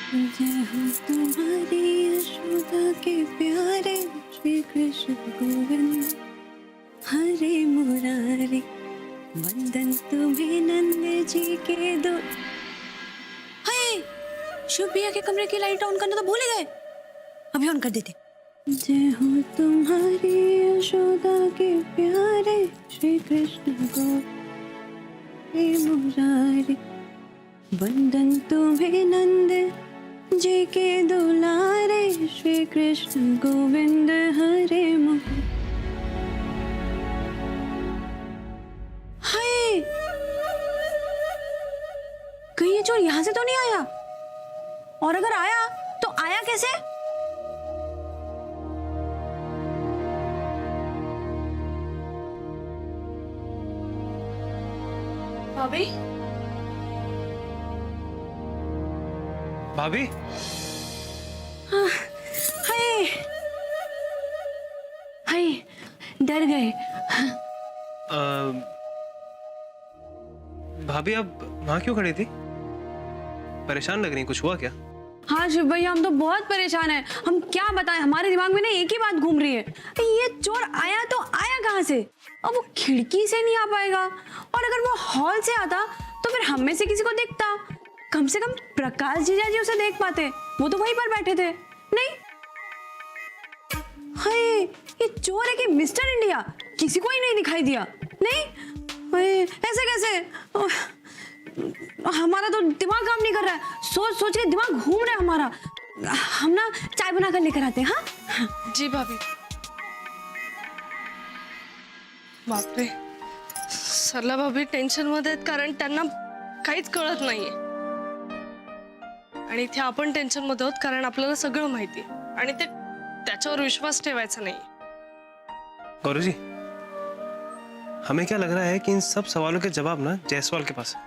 जय हो तुम्हारी यशोदा के प्यारे श्री कृष्ण गोविंद हरे मुरारी। वंदन तुम्हें नंद जी के दो। हाय, शिव भैया के कमरे की लाइट ऑन करना तो भूल ही गए, अभी ऑन कर देते। जय हो तुम्हारी यशोदा के प्यारे श्री कृष्ण गोविंद मुरारी। वंदन तुम्हें नंद जी के दुलारे श्री कृष्ण गोविंद हरे मुरारी। हाय, कहीं ये चोर यहां से तो नहीं आया? और अगर आया तो आया कैसे? भाभी, भाभी, हाय हाय, डर गए। भाभी आप वहां क्यों खड़ी थी? परेशान लग रही हैं, कुछ हुआ क्या? हाँ शिव भैया, हम तो बहुत परेशान हैं। हम क्या बताएं, हमारे दिमाग में ना एक ही बात घूम रही है। ये चोर आया तो आया कहाँ से? अब वो खिड़की से नहीं आ पाएगा, और अगर वो हॉल से आता तो फिर हम में से किसी को दिखता। कम से कम प्रकाश जीजा जी उसे देख पाते, वो तो वहीं पर बैठे थे। नहीं, हाय, ये चोर है कि मिस्टर इंडिया? किसी को ही नहीं दिखाई दिया। नहीं, हाय, ऐसे कैसे? हमारा तो दिमाग काम नहीं कर रहा है, सोच सोच के दिमाग घूम रहा है हमारा। हम ना चाय बना कर लेकर आते हैं। हाँ जी भाभी। बापरे, सरला भाभी टेन्शन मध्ये आहेत कारण त्यांना काहीच कळत नाहीये, आणि इथे आपण टेन्शन मध्ये आहोत कारण आपल्याला सगळं माहिती आहे आणि ते त्याच्यावर विश्वास ठेवायचा नाही। गौरव जी, हमें क्या लग रहा है कि इन सब सवालों के जवाब ना जायसवाल के पास है।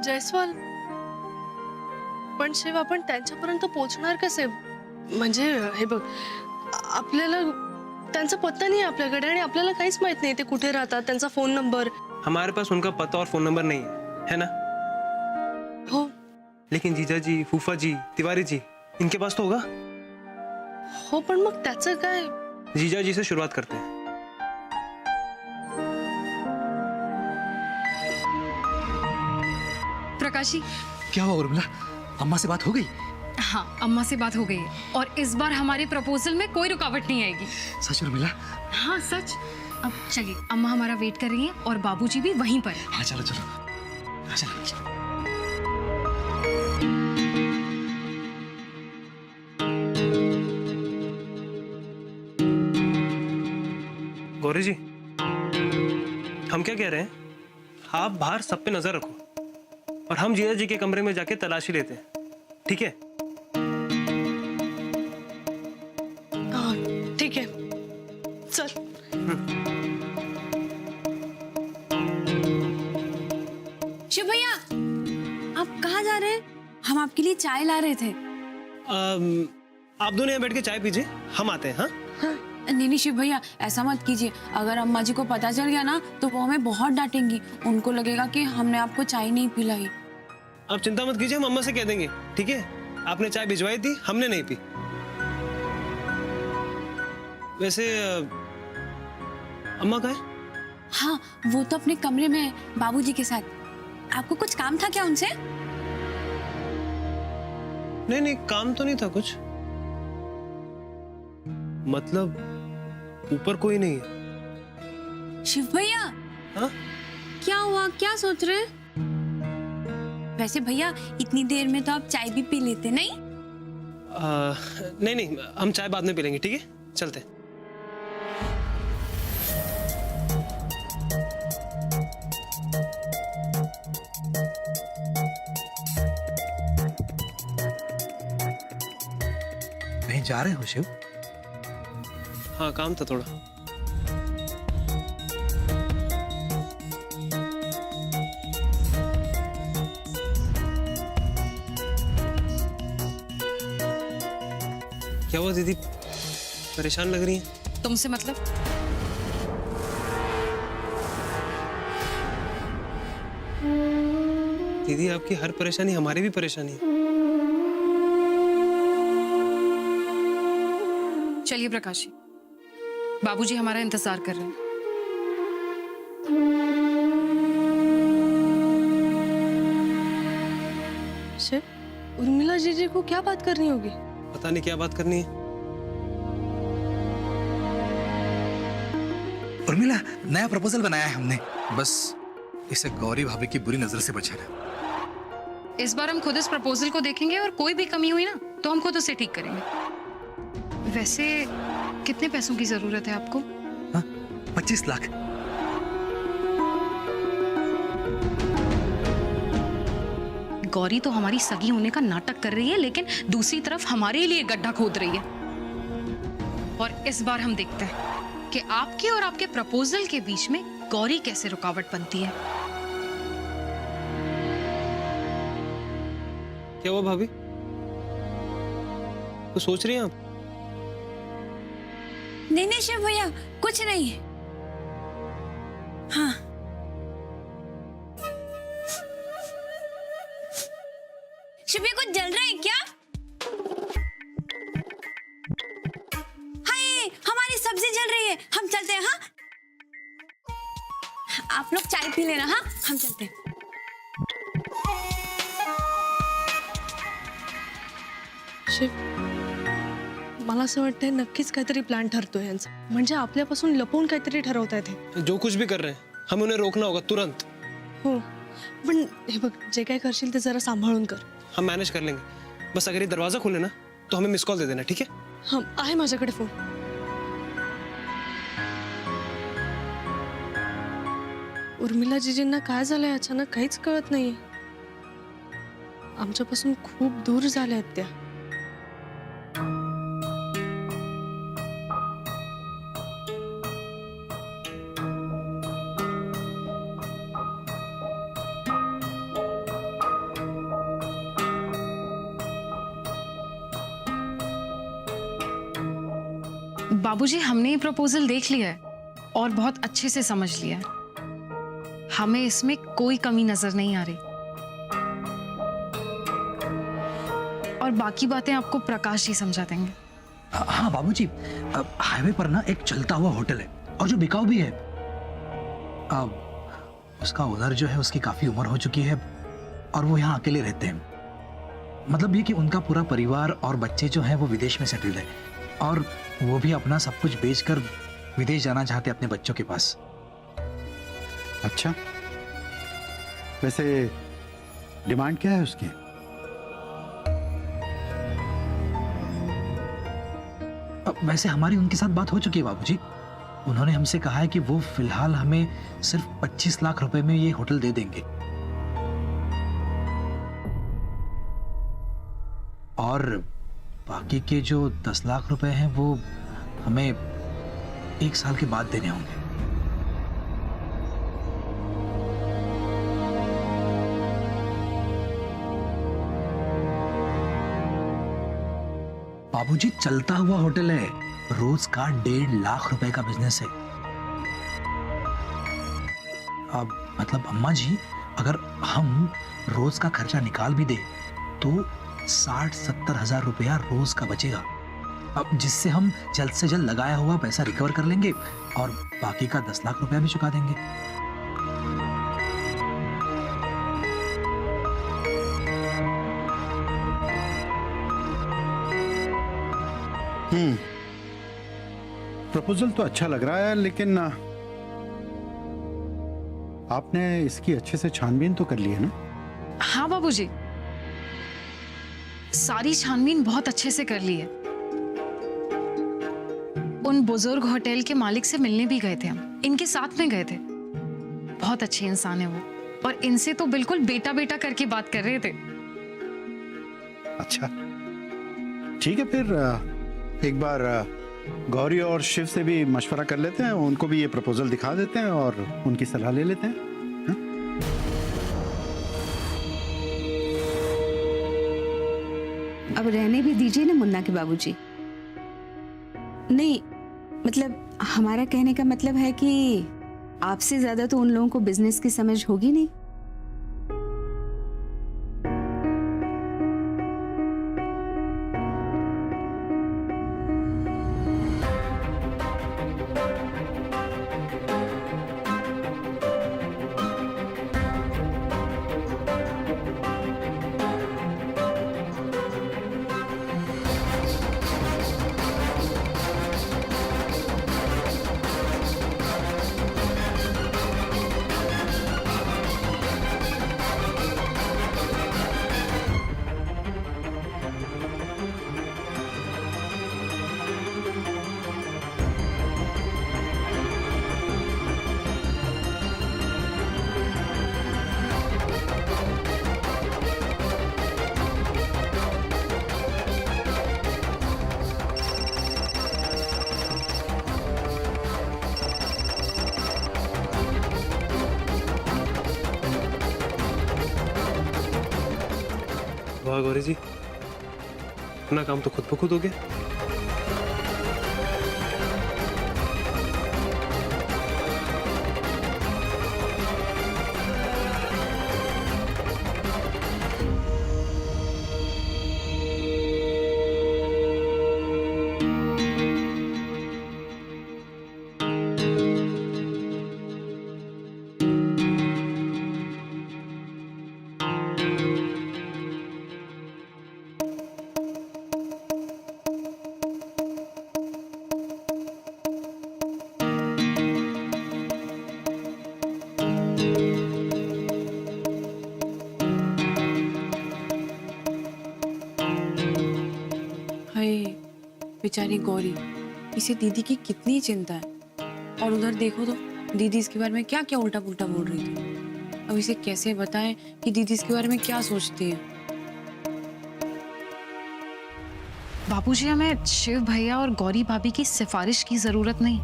जयस्वाल, पण शिव आपण त्यांच्यापर्यंत पोहोचणार कसे? म्हणजे हे बघ, आपल्याला त्यांचा पत्ता नाही आपल्याकडे आणि आपल्याला काहीच माहित नाही ते कुठे राहतात, त्यांचा फोन नंबर। हमारे पास उनका पता और फोन नंबर नहीं है ना? हो लेकिन जीजा जी, फूफा जी, तिवारी जी, इनके पास तो होगा। हो, पण मग त्याचं काय? जीजा जी से शुरुआत करते हैं। प्रकाशी, क्या हुआ उर्मिला? अम्मा से बात हो गई? हाँ, अम्मा से बात हो गई है और इस बार हमारे प्रपोजल में कोई रुकावट नहीं आएगी। सच उर्मिला? हाँ सच। अब चलिए, अम्मा हमारा वेट कर रही है और बाबूजी भी वहीं पर है। हाँ चलो चलो चलो। गौरी जी, हम क्या कह रहे हैं, आप बाहर सब पे नजर रखो और हम जीजा जी के कमरे में जाके तलाशी लेते हैं, ठीक है? हाँ ठीक है, चल। शिव भैया, आप कहाँ जा रहे हैं? हम आपके लिए चाय ला रहे थे। आप दोनों यहाँ बैठ के चाय पीजिए, हम आते हैं। हाँ, नहीं नहीं शिव भैया, ऐसा मत कीजिए। अगर अम्मा जी को पता चल गया ना तो वो हमें बहुत डांटेंगी। उनको लगेगा कि हमने आपको चाय नहीं पिलाई। आप चिंता मत कीजिए, हम अम्मा से कह देंगे, ठीक है? आपने चाय भिजवाई थी, हमने नहीं पी। वैसे अम्मा कहाँ है? हाँ, वो तो अपने कमरे में है बाबूजी के साथ। आपको कुछ काम था क्या उनसे? नहीं नहीं, काम तो नहीं था कुछ। मतलब ऊपर कोई नहीं है। शिव भैया, हाँ? क्या हुआ? क्या सोच रहे हैं? वैसे भैया, इतनी देर में तो आप चाय भी पी लेते नहीं? नहीं नहीं, हम चाय बाद में पी लेंगे, ठीक है? चलते हैं। कहीं जा रहे हो शिव? हाँ, काम था थोड़ा। क्या हुआ दीदी, परेशान लग रही हैं? तुमसे मतलब? दीदी आपकी हर परेशानी हमारी भी परेशानी है। चलिए प्रकाश जी, बाबूजी हमारा इंतजार कर रहे हैं। शिव, उर्मिला जीजी को क्या बात करनी होगी? पता नहीं क्या बात करनी है। उर्मिला, नया प्रपोजल बनाया है हमने, बस इसे गौरी भाभी की बुरी नजर से बचाना। इस बार हम खुद इस प्रपोजल को देखेंगे और कोई भी कमी हुई ना तो हम खुद उसे ठीक करेंगे। वैसे कितने पैसों की जरूरत है आपको? 25 लाख। गौरी तो हमारी सगी होने का नाटक कर रही है, लेकिन दूसरी तरफ हमारे लिए गड्ढा खोद रही है। और इस बार हम देखते हैं कि आपके और आपके प्रपोजल के बीच में गौरी कैसे रुकावट बनती है। क्या हुआ भाभी, तो सोच रही हैं आप? नहीं शिव भैया, कुछ नहीं। हाँ, शिव भैया कुछ जल रहा है क्या? हाय, हमारी सब्जी जल रही है, हम चलते हैं। हाँ, आप लोग चाय पी लेना। हाँ, हम चलते हैं। शिव, मला असं वाटतंय नक्कीच काहीतरी प्लॅन ठरतोय यांचा, म्हणजे आपल्यापासून लपवून काहीतरी ठरवतायत हे. जो कुछ भी कर रहे हैं हमें उन्हें रोकना होगा तुरंत। हो, पण हे बघ, जे काय करशील ते जरा सांभाळून कर. हम मैनेज कर लेंगे, बस अगर ये दरवाजा खोले ना तो हमें मिस कॉल दे देना, ठीक है? हाँ, आहे माझ्याकडे फोन. उर्मिला जीजींना काय झालंय अचानक काहीच कळत नाहीये. आमच्यापासून खूप दूर झाल्या आहेत त्या. बाबूजी, हमने ये प्रपोजल देख लिया है और बहुत अच्छे से समझ लिया है। हमें इसमें कोई कमी नजर नहीं आ रही, और बाकी बातें आपको प्रकाश जी समझा देंगे। हाँ बाबूजी, हाईवे पर ना एक चलता हुआ होटल है और जो बिकाऊ भी है। उसका ओनर जो है उसकी काफी उम्र हो चुकी है और वो यहाँ अकेले रहते हैं। मतलब ये कि उनका पूरा परिवार और बच्चे जो हैं वो विदेश में सेटल्ड है और वो भी अपना सब कुछ बेचकर विदेश जाना चाहते हैं अपने बच्चों के पास। अच्छा, वैसे डिमांड क्या है उसकी? वैसे हमारी उनके साथ बात हो चुकी है बाबूजी। उन्होंने हमसे कहा है कि वो फिलहाल हमें सिर्फ 25 लाख रुपए में ये होटल दे देंगे और बाकी के जो 10 लाख रुपए हैं वो हमें 1 साल के बाद देने होंगे। बाबूजी, चलता हुआ होटल है, रोज का 1.5 लाख रुपए का बिजनेस है। अब मतलब अम्मा जी, अगर हम रोज का खर्चा निकाल भी दे तो 60-70 हजार रुपया रोज का बचेगा, अब जिससे हम जल्द से जल्द लगाया हुआ पैसा रिकवर कर लेंगे और बाकी का 10 लाख रुपया भी चुका देंगे। प्रपोजल तो अच्छा लग रहा है, लेकिन आपने इसकी अच्छे से छानबीन तो कर ली है ना? हाँ बाबूजी, सारी छानबीन बहुत अच्छे से कर ली है। उन बुजुर्ग होटल के मालिक से मिलने भी गए थे, हम इनके साथ में गए थे। बहुत अच्छे इंसान है वो, और इनसे तो बिल्कुल बेटा बेटा करके बात कर रहे थे। अच्छा, ठीक है, फिर एक बार गौरी और शिव से भी मशवरा कर लेते हैं, उनको भी ये प्रपोजल दिखा देते हैं और उनकी सलाह ले लेते हैं। अब रहने भी दीजिए ना मुन्ना के बाबूजी। नहीं, मतलब हमारा कहने का मतलब है कि आपसे ज्यादा तो उन लोगों को बिजनेस की समझ होगी नहीं। वाह गौरी जी, अपना काम तो खुद ब खुद हो गया। हाय बेचारी गौरी, इसे दीदी की कितनी चिंता है। और उधर देखो तो दीदी इसके बारे में क्या क्या उल्टा पुल्टा बोल रही थी। अब इसे कैसे बताएं कि दीदी इसके बारे में क्या सोचती है। बाबूजी, हमें शिव भैया और गौरी भाभी की सिफारिश की जरूरत नहीं।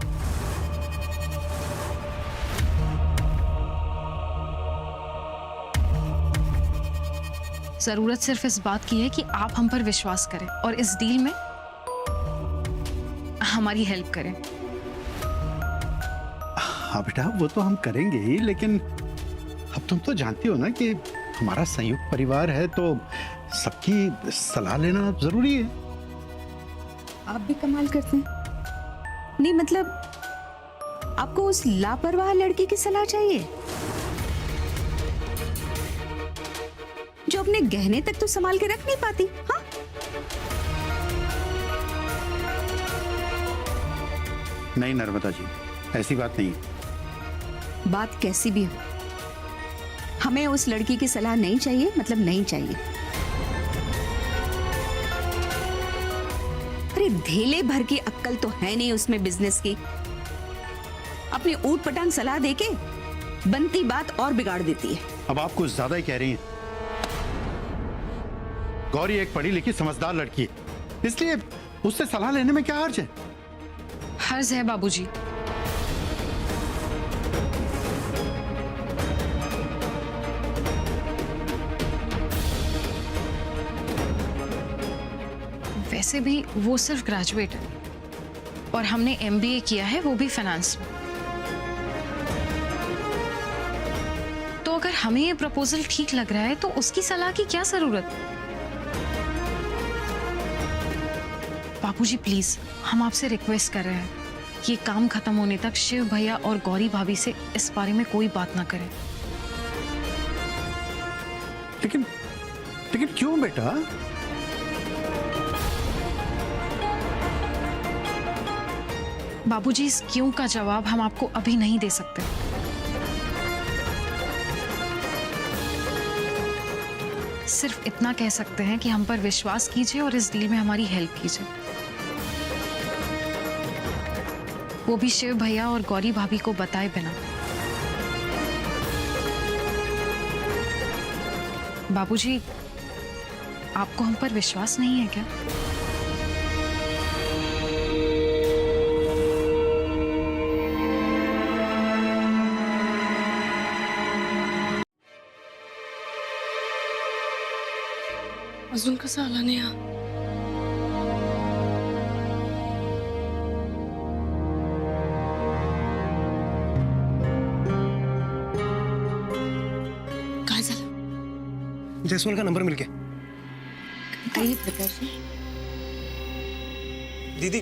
जरूरत सिर्फ इस बात की है कि आप हम पर विश्वास करें और इस डील में हमारी हेल्प करें। हाँ बेटा, वो तो हम करेंगे ही, लेकिन अब तुम तो जानती हो ना कि हमारा संयुक्त परिवार है, तो सबकी सलाह लेना जरूरी है। आप भी कमाल करते हैं। नहीं मतलब आपको उस लापरवाह लड़की की सलाह चाहिए जो अपने गहने तक तो संभाल के रख नहीं पाती। हाँ, नहीं नर्मदा जी, ऐसी बात नहीं। बात कैसी भी हो, हमें उस लड़की की सलाह नहीं चाहिए, मतलब नहीं चाहिए। अरे धेले भर की अक्कल तो है नहीं उसमें बिजनेस की। अपनी ऊट पटांग सलाह देके बनती बात और बिगाड़ देती है। अब आप कुछ ज्यादा ही कह रही हैं। गौरी एक पढ़ी लिखी समझदार लड़की है, इसलिए उससे सलाह लेने में क्या हर्ज है। हर्ज है बाबूजी। वैसे भी वो सिर्फ ग्रेजुएट है और हमने एमबीए किया है, वो भी फाइनेंस में। तो अगर हमें ये प्रपोजल ठीक लग रहा है तो उसकी सलाह की क्या जरूरत। बाबूजी प्लीज, हम आपसे रिक्वेस्ट कर रहे हैं कि काम खत्म होने तक शिव भैया और गौरी भाभी से इस बारे में कोई बात ना करें। लेकिन लेकिन क्यों बेटा? बाबूजी, इस क्यों का जवाब हम आपको अभी नहीं दे सकते। सिर्फ इतना कह सकते हैं कि हम पर विश्वास कीजिए और इस डील में हमारी हेल्प कीजिए, वो भी शिव भैया और गौरी भाभी को बताए बिना। बाबूजी, आपको हम पर विश्वास नहीं है क्या? अजून कसा आला नाही हा? काय झालं? जयसवाल का नंबर मिल गया। आइए प्रकाश जी। दीदी,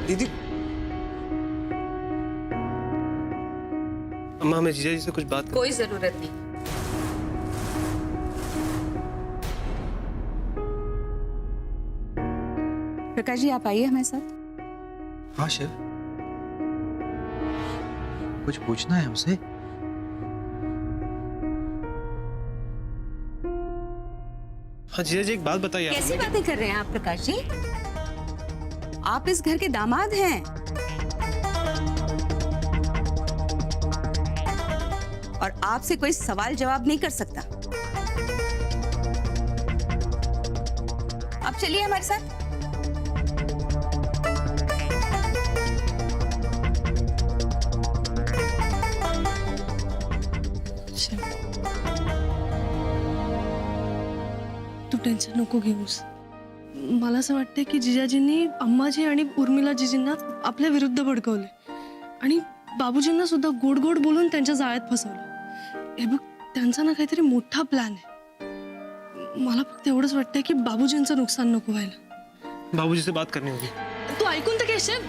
दीदी, अम्मा हमें जीजा जी से कुछ बात कोई जरूरत नहीं। प्रकाश जी, आप आइए हमारे साथ। हाँ शिव, कुछ पूछना है हमसे? हाँ जीजा जी, एक बात बताइए। कैसी बातें कर रहे हैं आप प्रकाश जी? आप इस घर के दामाद हैं और आपसे कोई सवाल जवाब नहीं कर सकता। अब चलिए हमारे साथ। टेन्शन नको घेऊस. मला असं वाटतंय की जिजाजींनी अम्माजी आणि उर्मिला जीजींना आपल्या विरुद्ध भडकवले आणि बाबूजींना सुद्धा गोड गोड बोलून त्यांच्या जाळ्यात फसवलं. हे बघ, त्यांचा ना काहीतरी मोठा प्लॅन आहे. मला फक्त एवढंच वाटतंय की बाबूजींचं नुकसान नको व्हायला. बाबूजी से बात करनी होगी. तू ऐकून तर घेशील.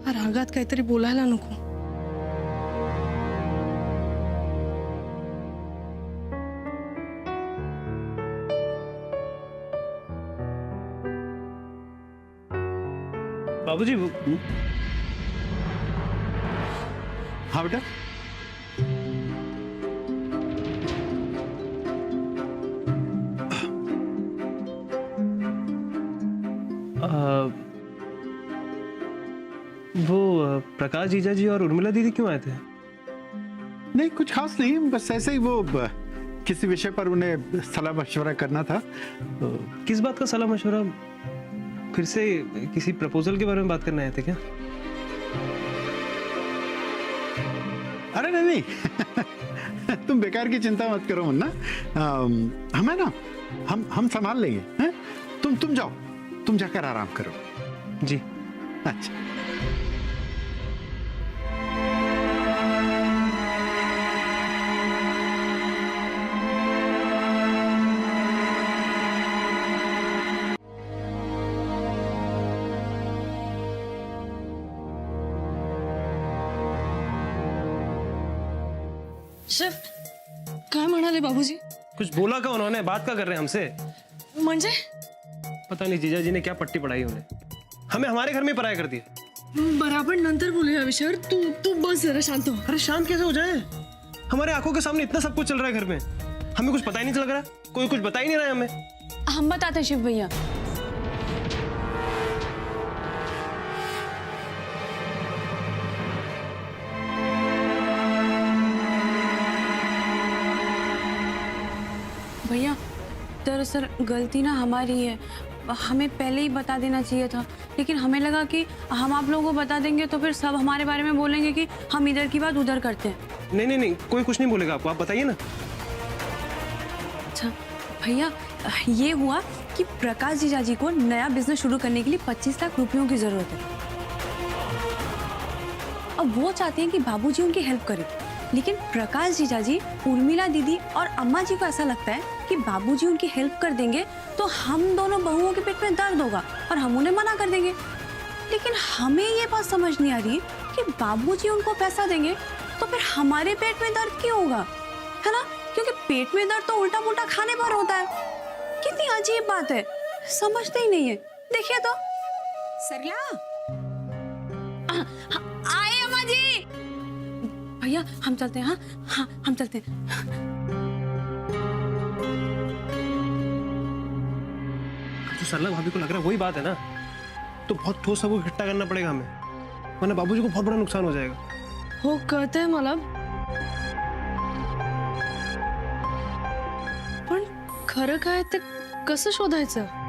हा रागात काहीतरी बोलायला नको. बाबूजी हाँ बेटा. वो प्रकाश जीजा जी और उर्मिला दीदी क्यों आए थे? नहीं, कुछ खास नहीं, बस ऐसे ही वो किसी विषय पर उन्हें सलाह मशवरा करना था. तो किस बात का सलाह मशवरा? फिर से किसी प्रपोजल के बारे में बात करने आए थे क्या? अरे नहीं नहीं तुम बेकार की चिंता मत करो मुन्ना. हमें ना हम संभाल लेंगे. हैं? तुम जाओ, तुम जाकर आराम करो. जी. अच्छा. शेफ, काय म्हणाले बाबूजी? कुछ बोला का उन्होंने? बात का कर रहे हैं हमसे? म्हणजे पता नहीं जीजा जी ने क्या पट्टी पढ़ाई उन्हें. हमें हमारे घर में पराया कर दिया. बराबर नंतर बोलूया विषयावर. तू बस जरा शांत हो. अरे शांत कैसे हो जाए? हमारे आंखों के सामने इतना सब कुछ चल रहा है घर में. हमें कुछ पता ही नहीं चल रहा. कोई कुछ बता ही नहीं रहा है हमें. हम बताते शिव भैया. भैया, दरअसल गलती ना हमारी है. हमें पहले ही बता देना चाहिए था, लेकिन हमें लगा कि हम आप लोगों को बता देंगे तो फिर सब हमारे बारे में बोलेंगे कि हम इधर की बात उधर करते हैं. नहीं नहीं नहीं, कोई कुछ नहीं बोलेगा आपको. आप बताइए ना. अच्छा भैया, ये हुआ कि प्रकाश जीजाजी को नया बिजनेस शुरू करने के लिए 25 लाख रुपयों की जरूरत है. अब वो चाहते हैं कि बाबूजी उनकी हेल्प करें, लेकिन प्रकाश जीजाजी, उर्मिला दीदी और अम्मा जी को ऐसा लगता है कि बाबूजी उनकी हेल्प कर देंगे तो हम दोनों बहुओं के पेट में दर्द होगा और हम उन्हें मना कर देंगे. लेकिन हमें ये बात समझ नहीं आ रही कि बाबूजी उनको पैसा देंगे तो फिर हमारे पेट में दर्द क्यों होगा, है ना? क्योंकि पेट में दर्द तो उल्टा पुल्टा खाने पर होता है. कितनी अजीब बात है, समझते ही नहीं है. देखिए तो. सरला, आए अम्मा जी. भैया हम चलते हैं. हाँ हाँ हम चलते हैं. जो सरला भाभी को लग रहा है वही बात है ना, तो बहुत ठोस सबको इकट्ठा करना पड़ेगा हमें, वरना बाबूजी को बहुत बड़ा नुकसान हो जाएगा. हो, कळतंय मला. पण खरं काय ते कसं शोधायचं?